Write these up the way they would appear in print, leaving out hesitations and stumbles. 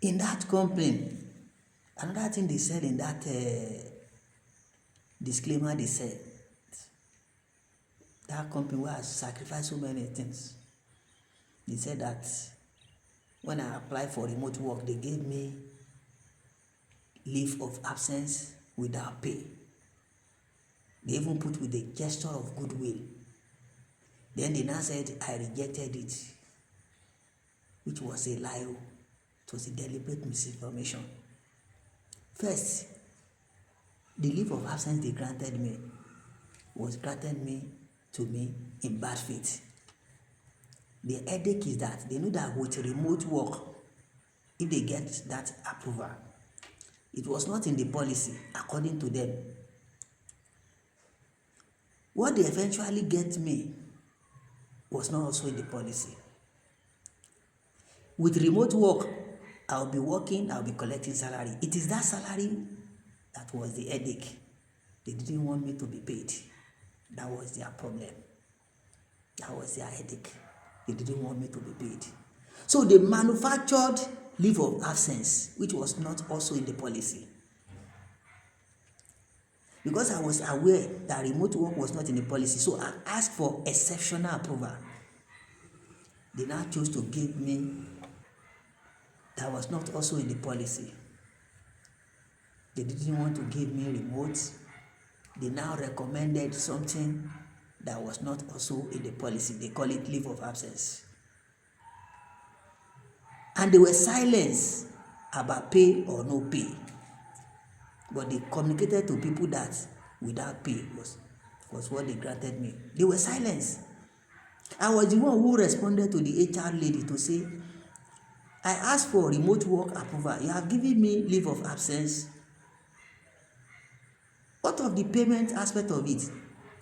In that complaint, another thing they said in that disclaimer, they said that company who has sacrificed so many things. They said that when I applied for remote work, they gave me leave of absence without pay. They even put with a gesture of goodwill. Then they now said I rejected it, which was a lie. It was a deliberate misinformation. First, the leave of absence they granted me was granted to me in bad faith. The headache is that they know that with remote work, if they get that approval, it was not in the policy according to them. What they eventually get me was not also in the policy. With remote work, I'll be working, I'll be collecting salary. It is that salary that was the headache. They didn't want me to be paid. That was their problem. That was their headache. They didn't want me to be paid. So they manufactured leave of absence, which was not also in the policy. Because I was aware that remote work was not in the policy, so I asked for exceptional approval. They now chose to give me that was not also in the policy. They didn't want to give me remote. They now recommended something that was not also in the policy. They call it leave of absence. And they were silent about pay or no pay. But they communicated to people that without pay was what they granted me. They were silent. I was the one who responded to the HR lady to say, I asked for remote work approval. You have given me leave of absence. What of the payment aspect of it?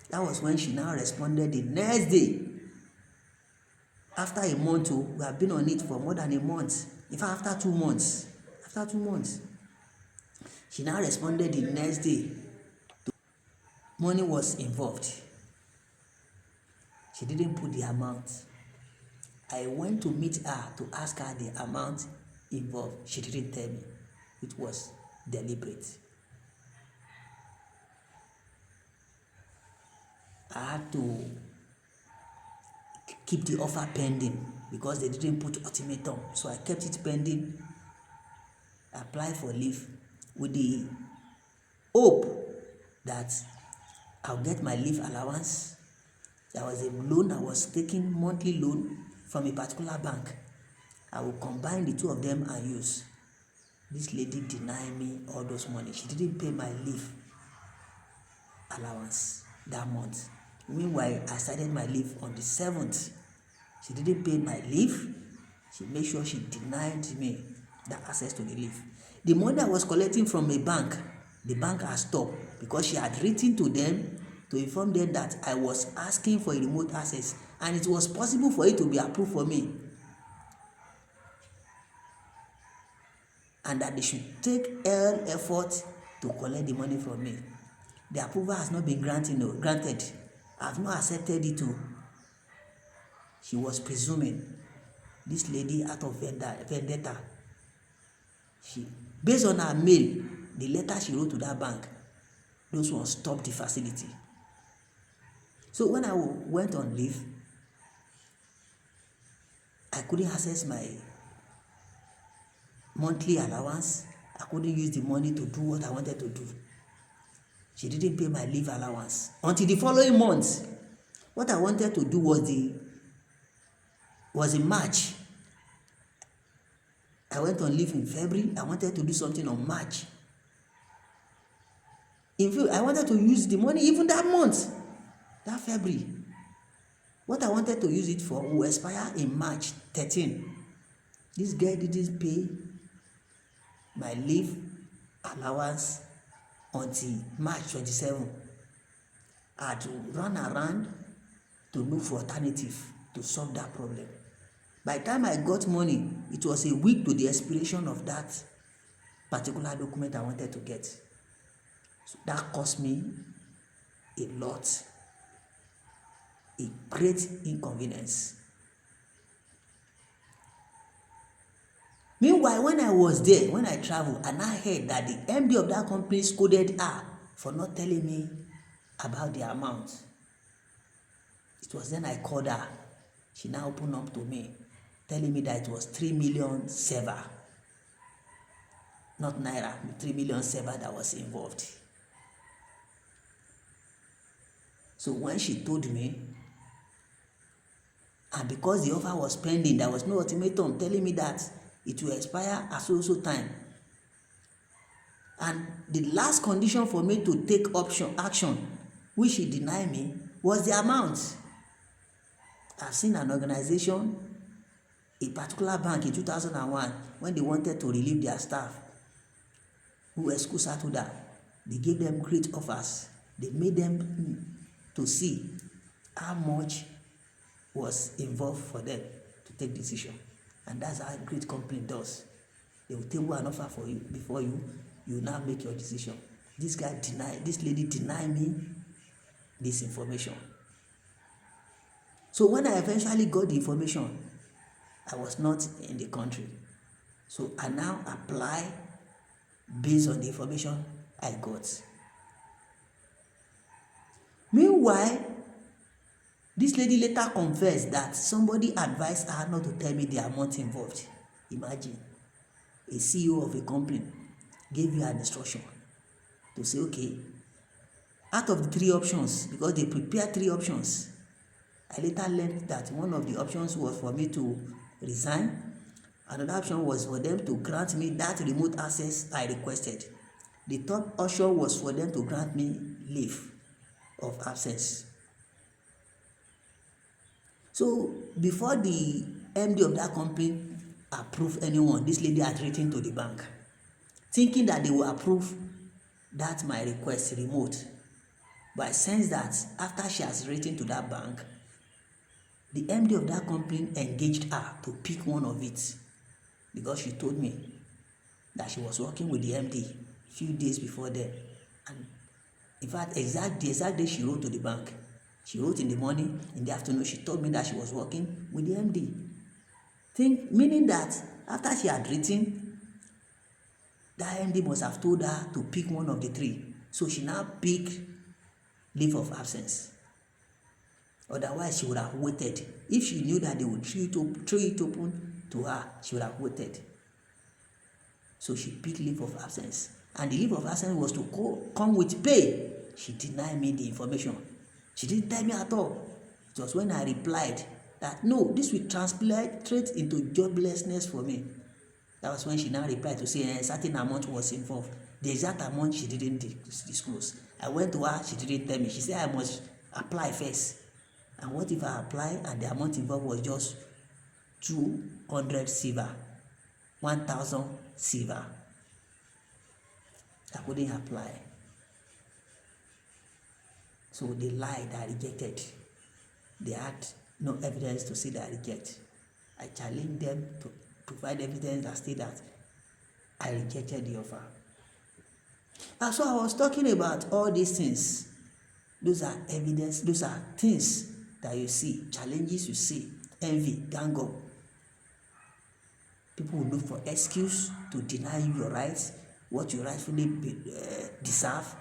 That was when she now responded the next day. After a month, we have been on it for more than a month. In fact, after 2 months. She now responded the next day. Money was involved. She didn't put the amount. I went to meet her to ask her the amount involved. She didn't tell me. It was deliberate. I had to keep the offer pending because they didn't put ultimatum. So I kept it pending. I applied for leave with the hope that I'll get my leave allowance. There was a loan I was taking, monthly loan from a particular bank. I will combine the two of them and use. This lady denied me all those money. She didn't pay my leave allowance that month. Meanwhile, I started my leave on the 7th. She didn't pay my leave. She made sure she denied me the access to the leave. The money I was collecting from a bank, the bank has stopped because she had written to them to inform them that I was asking for a remote access and it was possible for it to be approved for me. And that they should take all effort to collect the money from me. The approval has not been granted. I have not accepted it too. She was presuming. This lady out of vendetta. Based on her mail, the letter she wrote to that bank, those ones stopped the facility. So when I went on leave, I couldn't access my monthly allowance. I couldn't use the money to do what I wanted to do. She didn't pay my leave allowance until the following month. What I wanted to do was in March. I went on leave in February. I wanted to do something on March. In fact, I wanted to use the money even that month, that February. What I wanted to use it for will expire in March 13. This girl didn't pay my leave allowance until March 27. I had to run around to look for alternative to solve that problem. By the time I got money, it was a week to the expiration of that particular document I wanted to get. So that cost me a lot, a great inconvenience. Meanwhile, when I was there, when I traveled, and I heard that the MD of that company scolded her for not telling me about the amount. It was then I called her. She now opened up to me, telling me that it was 3 million seva, not naira, 3 million seva that was involved. So when she told me, and because the offer was pending, there was no ultimatum telling me that it will expire at so time. And the last condition for me to take action, which she denied me, was the amount. I've seen an organization, a particular bank in 2001, when they wanted to relieve their staff who were school settled out, they gave them great offers. They made them to see how much was involved for them to take decision. And that's how a great company does. They will table an offer for you before you now make your decision. This lady denied me this information. So when I eventually got the information, I was not in the country. So I now apply based on the information I got. Meanwhile, this lady later confessed that somebody advised her not to tell me the amount involved. Imagine, a CEO of a company gave you an instruction to say, okay, out of the 3 options, because they prepared 3 options, I later learned that one of the options was for me to resign. Another option was for them to grant me that remote access I requested. The third option was for them to grant me leave of absence. So before the MD of that company approved anyone, this lady had written to the bank, thinking that they will approve that my request remote. But I sense that after she has written to that bank, the MD of that company engaged her to pick one of it, because she told me that she was working with the MD a few days before then. And in fact, the exact day she wrote to the bank, she wrote in the morning, in the afternoon, she told me that she was working with the MD. Meaning that after she had written, that MD must have told her to pick one of the 3. So she now picked leave of absence. Otherwise, she would have waited. If she knew that they would throw it open to her, she would have waited. So she picked leave of absence. And the leave of absence was to come with pay. She denied me the information. She didn't tell me at all. It was when I replied that, no, this will translate into joblessness for me. That was when she now replied to say a certain amount was involved. The exact amount she didn't disclose. I went to her, she didn't tell me. She said I must apply first. And what if I apply and the amount involved was just 200 silver, 1,000 silver? I couldn't apply. So they lied, I rejected. They had no evidence to say that I reject. I challenged them to provide evidence that state that I rejected the offer. And so I was talking about all these things. Those are evidence, those are things that you see, challenges you see, envy, gang up. People will look for excuse to deny you your rights, what you rightfully deserve.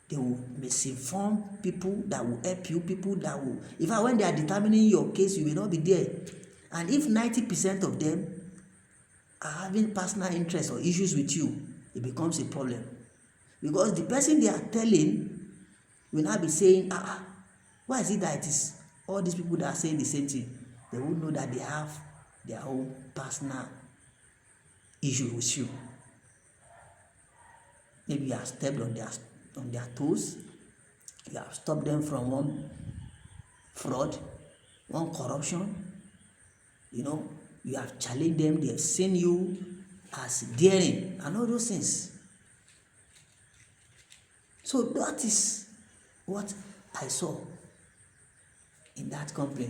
They will misinform people that will help you, people that will, in fact, when they are determining your case, you will not be there. And if 90% of them are having personal interest or issues with you, it becomes a problem. Because the person they are telling will not be saying, why is it that it is all these people that are saying the same thing? They will know that they have their own personal issue with you. Maybe you have stepped on their toes. You have stopped them from one fraud, one corruption. You have challenged them. They have seen you as daring and all those things. So that is what I saw in that company.